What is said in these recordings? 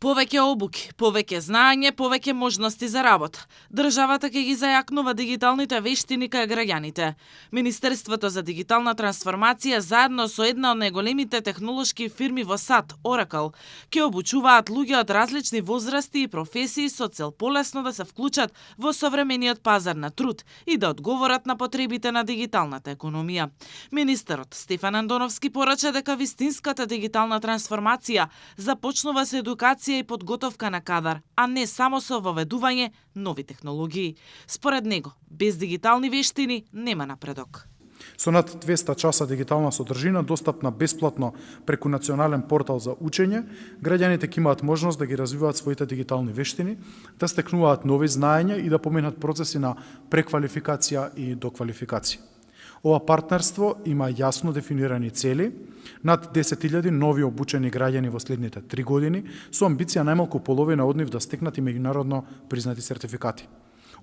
Повеќе обуки, повеќе знаење, повеќе можности за работа. Државата ќе ги зајакнува дигиталните вештини кај граѓаните. Министерството за дигитална трансформација заедно со една од најголемите технолошки фирми во САД, Oracle, ќе обучуваат луѓе од различни возрасти и професии со цел полесно да се вклучат во современиот пазар на труд и да одговорат на потребите на дигиталната економија. Министерот Стефан Андоновски порача дека вистинската дигитална трансформација започнува со едукација и подготовка на кадар, а не само со воведување нови технологии. Според него, без дигитални вештини нема напредок. Со над 200 часа дигитална содржина, достапна бесплатно преку национален портал за учење, граѓаните ќе имаат можност да ги развиваат своите дигитални вештини, да стекнуваат нови знаења и да поменат процеси на преквалификација и доквалификација. Ова партнерство има јасно дефинирани цели, над 10.000 нови обучени граѓани во следните 3 години, со амбиција најмалку половина од нив да стекнат и меѓународно признати сертификати.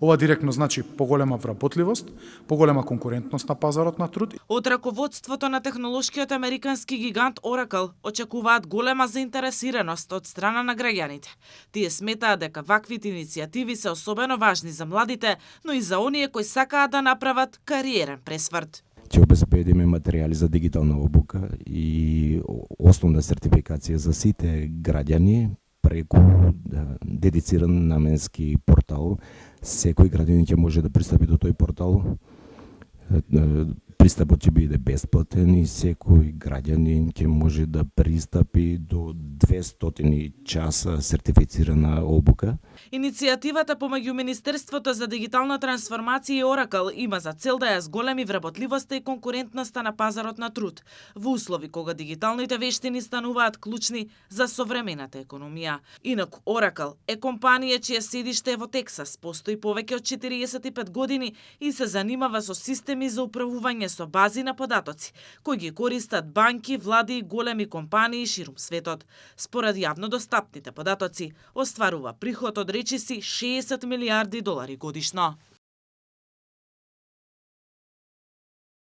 Ова директно значи поголема вработливост, поголема конкурентност на пазарот на труд. Од раководството на технолошкиот американски гигант Oracle очекуваат голема заинтересираност од страна на граѓаните. Тие сметаат дека ваквите иницијативи се особено важни за младите, но и за оние кои сакаат да направат кариерен пресврт. Ќе обезбедиме материјали за дигитална обука и основна сертификација за сите граѓани преку дедициран наменски портал. Секој граѓанин ќе може да пристапи до тој портал. Пристапот ќе биде бесплатен и секој граѓанин ќе може да пристапи до 200 часа сертифицирана обука. Иницијативата помеѓу Министерството за дигитална трансформација и Oracle има за цел да ја зголеми вработливоста и конкурентноста на пазарот на труд, во услови кога дигиталните вештини стануваат клучни за современата економија. Инаку Oracle е компанија чие седиште е во Тексас, постои повеќе од 45 години и се занимава со системи за управување со бази на податоци, кои ги користат банки, влади и големи компании ширум светот. Според јавно достапните податоци, остварува приход од речиси $60 милиарди годишно.